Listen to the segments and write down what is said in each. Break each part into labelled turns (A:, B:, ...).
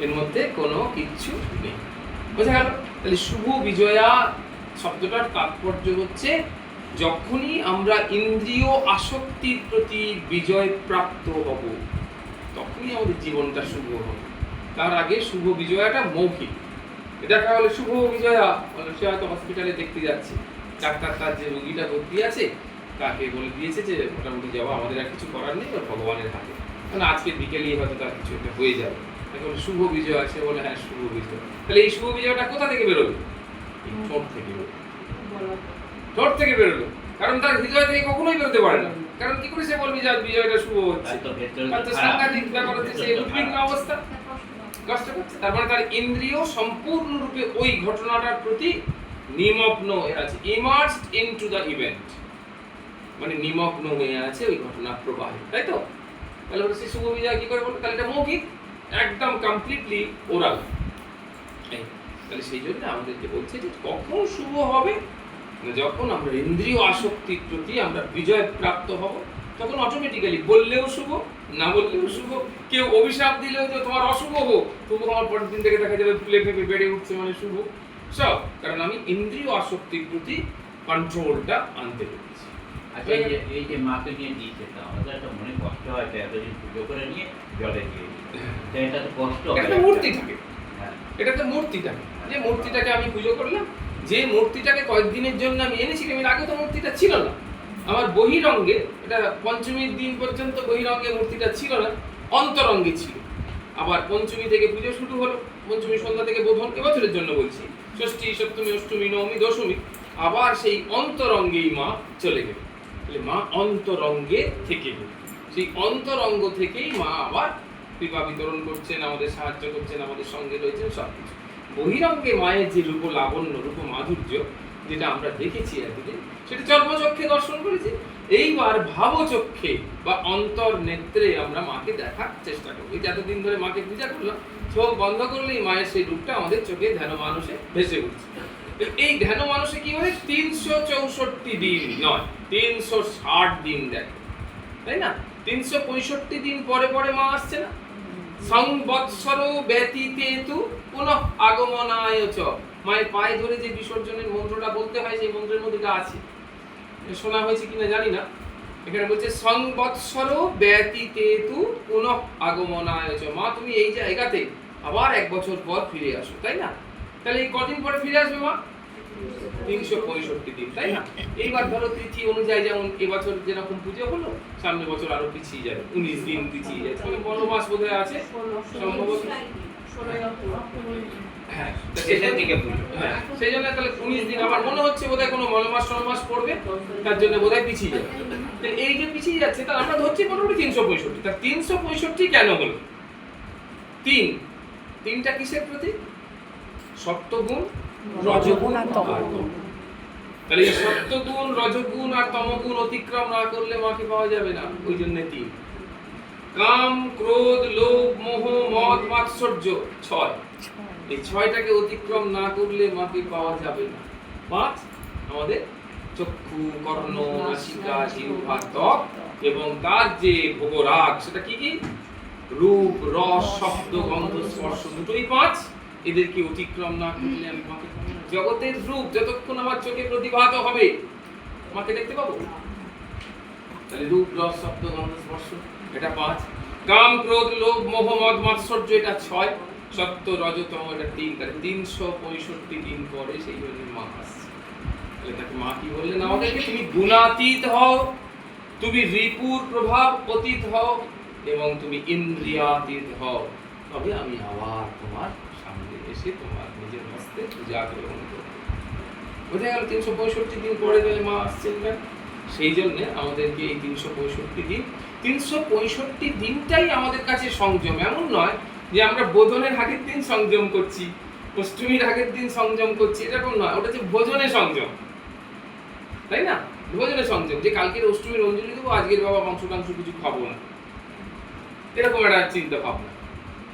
A: এর মধ্যে কোনো কিচ্ছু নেই। বোঝা গেল? তাহলে শুভ বিজয়া শব্দটার তাৎপর্য হচ্ছে যখনই আমরা ইন্দ্রিয় আসক্তির প্রতি বিজয় প্রাপ্ত হব তখনই আমাদের জীবনটা শুভ হবে। তার আগে শুভ বিজয়াটা মৌখিক। দেখা গেল শুভ বিজয়া, সে হয়তো হসপিটালে দেখতে যাচ্ছে, ডাক্তার তার যে রোগীটা ভর্তি আছে তাকে বলে দিয়েছে যে মোটামুটি যাওয়া, আমাদের আর কিছু করার নেই, ওর ভগবানের হাতে, মানে আজকে বিকেলেই হয়তো তার কিছু একটা হয়ে যাবে। তাকে বলে শুভ বিজয় আছে, বলে হ্যাঁ শুভ বিজয়। তাহলে এই শুভ বিজয়টা কোথা থেকে বেরোবে? ঠোঁট থেকে বেরোবে। ঠোঁট থেকে বেরোলো, কারণ তার হৃদয় থেকে কখনোই বেরোতে পারে না। কারণ কি করে সে বলবি যে বিজয়টা শুভ হচ্ছে? সাংঘাতিক ব্যাপার হচ্ছে, সে উদ্বিগ্ন অবস্থা, কষ্ট করছে। তার মানে তার ইন্দ্রিয় সম্পূর্ণরূপে ওই ঘটনাটার প্রতি নিমগ্ন হয়ে আছে, ইমার্সড ইনটু দ্য ইভেন্ট, মানে নিমগ্ন হয়ে আছে ওই ঘটনার প্রবাহে, তাই তো? তাহলে সে শুভ বিজয় কি করে বলবো? তাহলে এটা মৌখিক, একদম কমপ্লিটলি ওরাল। তাহলে সেই জন্য আমাদেরকে বলছে যে কখন শুভ হবে, যখন আমরা ইন্দ্রিয় আসক্তির প্রতি আমরা বিজয় প্রাপ্ত হব, তখন অটোমেটিক্যালি বললেও শুভ, না বললেও শুভ। কেউ অভিশাপ দিলেও যে তোমার অশুভ হোক, তবু আমার পরের দিন থেকে দেখা যাবে ফুলে ফেপে বেড়ে উঠছে, মানে শুভ সব, কারণ আমি ইন্দ্রিয় আসক্তির প্রতি কন্ট্রোলটা আনতে পেরেছি।
B: আচ্ছা, এই যে মাকে নিয়ে দিয়েছে, আমাদের একটা মনে কষ্ট হয়, এতদিন পুজো করে নিয়ে জলে দিয়ে দিই, এটা তো কষ্ট হয়।
A: একটা মূর্তি থাকে, এটা তো মূর্তি থাকে, যে মূর্তিটাকে আমি পুজো করলাম, যে মূর্তিটাকে কয়েকদিনের জন্য আমি এনেছিলাম, এর আগে তো মূর্তিটা ছিল না আমার বহিরঙ্গে, এটা পঞ্চমীর দিন পর্যন্ত বহিরঙ্গে মূর্তিটা ছিল না, অন্তরঙ্গে ছিল। আবার পঞ্চমী থেকে পুজো শুরু হলো, পঞ্চমী সন্ধ্যা থেকে বোধন, এবছরের জন্য বলছি, ষষ্ঠী সপ্তমী অষ্টমী নবমী দশমী, আবার সেই অন্তরঙ্গেই মা চলে গেল। তাহলে মা অন্তরঙ্গে থেকে গেল, সেই অন্তরঙ্গ থেকেই মা আবার কৃপা বিতরণ করছেন, আমাদের সাহায্য করছেন, আমাদের সঙ্গে রয়েছেন, সবকিছু। বহিরঙ্গে মায়ের যে রূপ লাবণ্য, রূপ মাধুর্য যেটা আমরা দেখেছি এতদিন, সেটা চর্মচক্ষে দর্শন করেছি। এইবার ভাবচক্ষে বা অন্তর নেত্রে আমরা মাকে দেখার চেষ্টা করবো। এতদিন ধরে মাকে পূজা করলাম, চোখ বন্ধ করলেই মায়ের সেই রূপটা আমাদের চোখে ধ্যান মানুষে ভেসে উঠছে। এই ধ্যান মানুষে কি হয়? 364 দিন নয়, 360 দিন দেখে, তাই না? 365 দিন পরে পরে মা আসছে না? সংবৎসর ব্যতীতেতু পুনঃ আগমনায় চ। মায়ের পায়ে ধরে যে বিসর্জনের মন্ত্রটা বলতে হয়, সেই মন্ত্রের মধ্যে এটা আছে, শোনা হয়েছে কিনা জানি না। এখানে বলছে সংবৎসর ব্যতীতেতু পুনঃ আগমনায় চ। মা তুমি এই জায়গাতে আবার 1 বছর পর ফিরে আসো, তাই না? তাহলে এই কদিন পরে ফিরে আসবে মা? 365 দিন, তাই না? এইবার ধরো তিথি অনুযায়ী, যেমন এবছর যেরকম পুজো হলো, সামনের বছর আরো পিছিয়ে যাবে, 19 দিন পিছিয়ে যাবে, তবে বড় মাস বোধহয় আছে সম্ভবত। হ্যাঁ, সেই জন্য তাহলে 19 দিন আমার মনে হচ্ছে বোধহয় কোনো মলমাস পড়বে, তার জন্য বোধহয় পিছিয়ে যাবে। তাহলে এই যে পিছিয়ে যাচ্ছে, তাহলে আমরা ধরছি মোটামুটি 365। তা 365 কেন হলো? তিনটা কিসের প্রতি? সত্যগুণ, রজগুণ আর তমগুণ। তাহলে এই সত্যগুণ, রজগুণ আর তমগুণ অতিক্রম না করলে মাকে পাওয়া যাবে না। ওই জন্য 3। কাম, ক্রোধ, লোভ, মোহ, মদ, মাৎসর্য 6। এই 6টাকে অতিক্রম না করলে মাকে পাওয়া যাবে না। 5 আমাদের চক্ষু, কর্ণ, নাসিকা, জিহ্বা, ত্বক এবং তার যে ভোগরাগ, সেটা কি কি? রূপ, রস, শব্দ, গন্ধ, স্পর্শ, দুটোই 5। এদেরকে অতিক্রম না করলে আমি মাকে পাবো না। জগতের রূপ যতক্ষণ আমার চোখে প্রতিভাত হবে, মাকে দেখতে পাবো। তাহলে রূপ, রস, শব্দ, গন্ধ, স্পর্শ, এটা 5। কাম, ক্রোধ, লোভ, মোহ, মদ, মাৎসর্য, এটা 6। সত্য, রজতম, এটা 3। তাহলে 365 দিন পরে সেই জন্য মা আসছে। তাহলে তাকে মা কি বললেন আমাদেরকে? তুমি গুণাতীত হও, তুমি রিপুর প্রভাব অতীত হও এবং তুমি ইন্দ্রিয়াতীত হও, তবে আমি আবার তোমার সামনে এসে তোমার নিজের হস্তে পূজা গ্রহণ করব। বোঝা গেল 365 দিন পরে গেলে মা আসছেন না। সেই জন্য আমাদেরকে এই 365 দিনটাই আমাদের কাছে সংযম। এমন নয় যে আমরা বোধনের আগের দিন সংযম করছি, অষ্টমীর আগের দিন সংযম করছি, এরকম নয়। ওটা হচ্ছে ভোজনে সংযম, তাই না? ভোজনে সংযম, যে কালকের অষ্টমীর অঞ্জলি দেবো, আজকের বাবা মাংস কিছু খাবো না, এরকম একটা চিন্তা ভাবনা।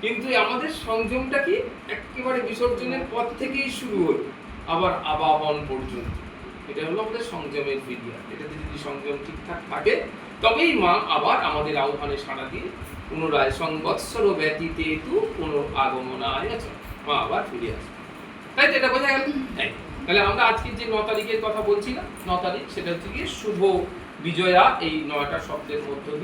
A: কিন্তু আমাদের সংযমটা কি একেবারে বিসর্জনের পর থেকেই শুরু হলো, আবার আবাহন পর্যন্ত। এটা হলো আমাদের সংযমের পিরিয়ড। এটাতে যদি সংযম ঠিকঠাক থাকে, তবেই মা আবার আমাদের আহ্বানে সাড়া দিয়ে পুনরায় সংবৎসর ব্যতীতে তু পুনরাগমনায় চ। মা আবার ফিরে আসবে। তাই তো এটা বোঝা গেল? হ্যাঁ। তাহলে আমরা আজকে যে 9 তারিখের কথা বলছিলাম, 9 তারিখ সেটা হচ্ছে গিয়ে শুভ বিজয়া, এই 9টা শব্দের মধ্য দিয়ে